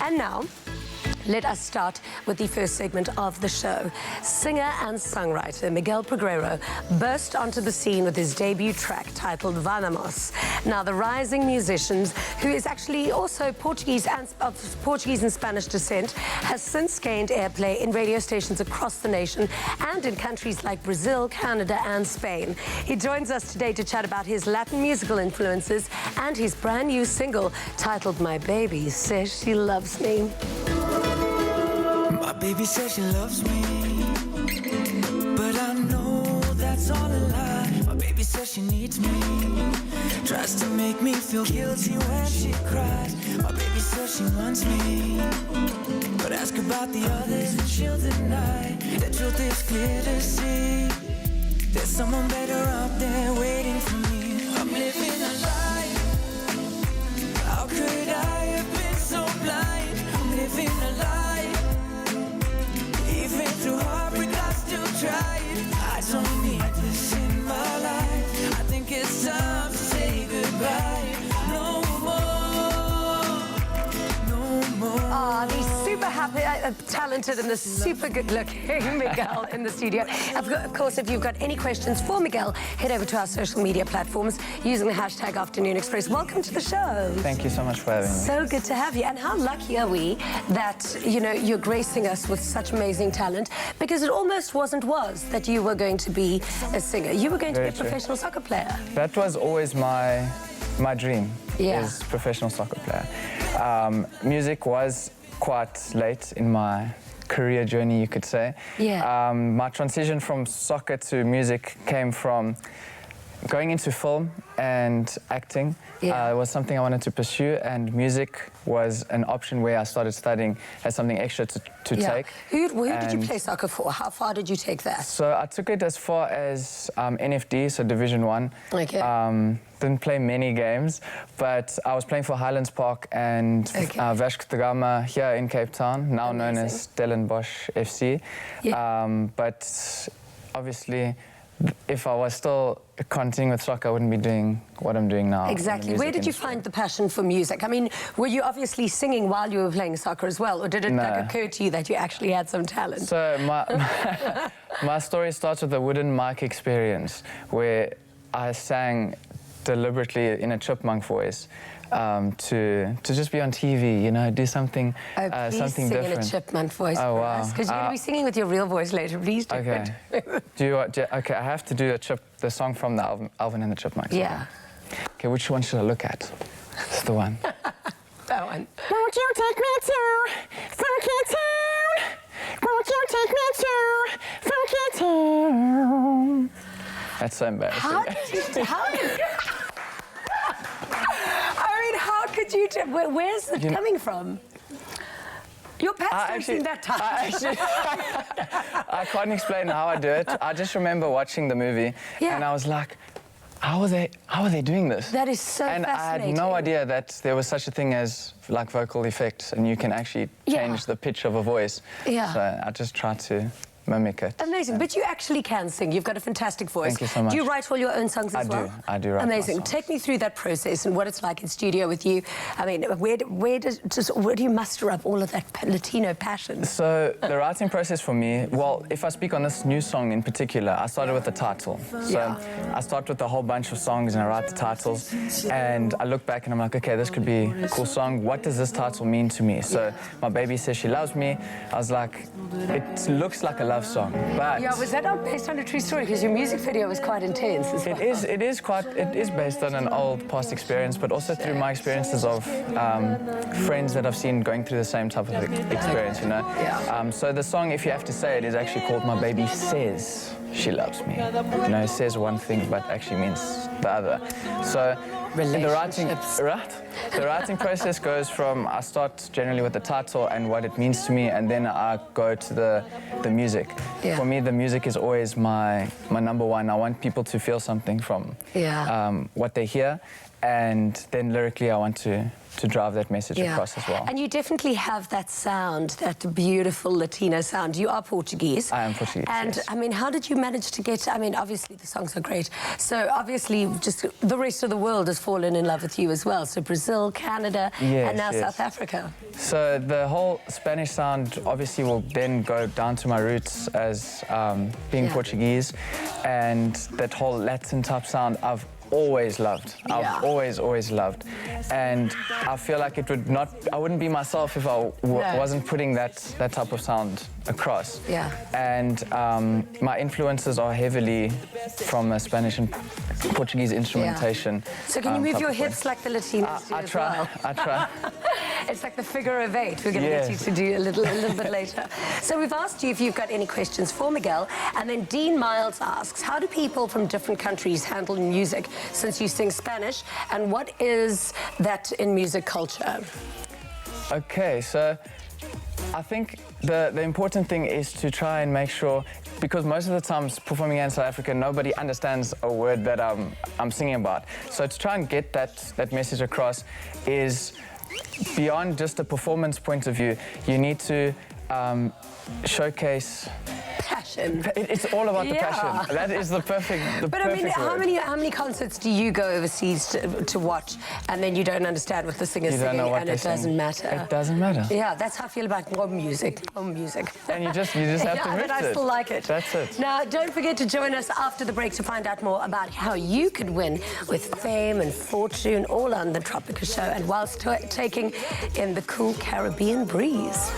And now, let us start with the first segment of the show. Singer and songwriter Miguel Pregueiro burst onto the scene with his debut track titled Vamos. Now, the rising musician, who is actually also Portuguese and Spanish descent, has since gained airplay in radio stations across the nation and in countries like Brazil, Canada, and Spain. He joins us today to chat about his Latin musical influences and his brand new single titled My Baby Says She Loves Me. My baby says she loves me, but I know that's all a lie. My baby says she needs me, tries to make me feel guilty when she cries. My baby says she wants me, but ask about the others and she'll deny. The truth is clear to see, there's someone better out there waiting for me. I'm living a lie, how could I have been so blind? I'm living a lie, even through heartbreak I still tried. I don't need this in my life. I think it's time to say goodbye. No more, no more. Oh, the super happy, talented and the super good looking Miguel in the studio. Of course, if you've got any questions for Miguel, head over to our social media platforms using the hashtag Afternoon Express. Welcome to the show. Thank you so much for having me. So good to have you. And how lucky are we that, you know, you're gracing us with such amazing talent, because it almost was that you were going to be a singer. You were going to be a professional soccer player. That was always my dream, is professional soccer player. Music was quite late in my career journey, you could say. Yeah. My transition from soccer to music came from going into film and acting. It was something I wanted to pursue, and music was an option where I started studying as something extra to take. Who did you play soccer for? How far did you take that? So I took it as far as NFD, so Division 1. Okay. Didn't play many games, but I was playing for Highlands Park and Vasco da Gama here in Cape Town, now known as Stellenbosch FC. Yeah. But obviously, if I was still continuing with soccer, I wouldn't be doing what I'm doing now. Exactly. Where did you find the passion for music? I mean, were you obviously singing while you were playing soccer as well, or did it occur to you that you actually had some talent? So my story starts with a wooden mic experience where I sang deliberately in a chipmunk voice to just be on TV, you know, do something something sing different. In a chipmunk voice. Oh wow! Because you're going to be singing with your real voice later. Please do it. Okay, I have to do the song from the album, Alvin and the Chipmunks. Yeah. Okay, which one should I look at? It's the one. That one. Won't you take me to Funky Town? Won't you take me to Funky Town? That's so embarrassing. How could you do, where's it coming from? Your past seen that time. I can't explain how I do it. I just remember watching the movie and I was like, how are they doing this? That is so fascinating. And I had no idea that there was such a thing as like vocal effects, and you can actually change the pitch of a voice. Yeah. So I just tried to mimic it. Amazing, but you actually can sing. You've got a fantastic voice. Thank you so much. Do you write all your own songs as well? I do write Amazing. my songs. Take me through that process and what it's like in studio with you. I mean, where do you muster up all of that Latino passion? So the writing process for me, well, if I speak on this new song in particular, I started with the title. So I start with a whole bunch of songs and I write the titles, and I look back and I'm like, okay, this could be a cool song. What does this title mean to me? So My Baby Says She Loves Me, I was like, it looks like a love song, but... Yeah, was that not based on a true story? Because your music video was quite intense as well. It is based on an old past experience, but also through my experiences of friends that I've seen going through the same type of experience, you know? Yeah. So the song, if you have to say it, is actually called My Baby Says She Loves Me. You know, it says one thing, but actually means the other. So the writing process goes from, I start generally with the title and what it means to me, and then I go to the music. Yeah. For me, the music is always my number one. I want people to feel something from what they hear. and then lyrically I want to drive that message across as well. And you definitely have that sound, that beautiful Latino sound. You are Portuguese. I am Portuguese, And yes. I mean, how did you manage to get, I mean, obviously the songs are great. So obviously just the rest of the world has fallen in love with you as well. So Brazil, Canada, and now South Africa. So the whole Spanish sound obviously will then go down to my roots as being Portuguese, and that whole Latin type sound I've always loved. I've always loved. And I feel like it would not, I wouldn't be myself if I wasn't putting that type of sound across. Yeah. And my influences are heavily from Spanish and Portuguese instrumentation. So can you move your hips like the Latinos do as well? I try. It's like the figure of eight we're going to get you to do a little bit later. So we've asked you if you've got any questions for Miguel, and then Dean Miles asks, how do people from different countries handle music since you sing Spanish, and what is that in music culture? Okay, so I think the important thing is to try and make sure, because most of the times performing in South Africa, nobody understands a word that I'm singing about. So to try and get that message across is, beyond just a performance point of view, you need to showcase passion. It's all about the passion. That is the perfect But I mean, how many concerts do you go overseas to watch, and then you don't understand what the singer's singing, and it doesn't matter? It doesn't matter. Yeah, that's how I feel about home music. Home music. And you just have to mix it. But I still like it. That's it. Now, don't forget to join us after the break to find out more about how you could win with fame and fortune all on the Tropica Show, and whilst taking in the cool Caribbean breeze.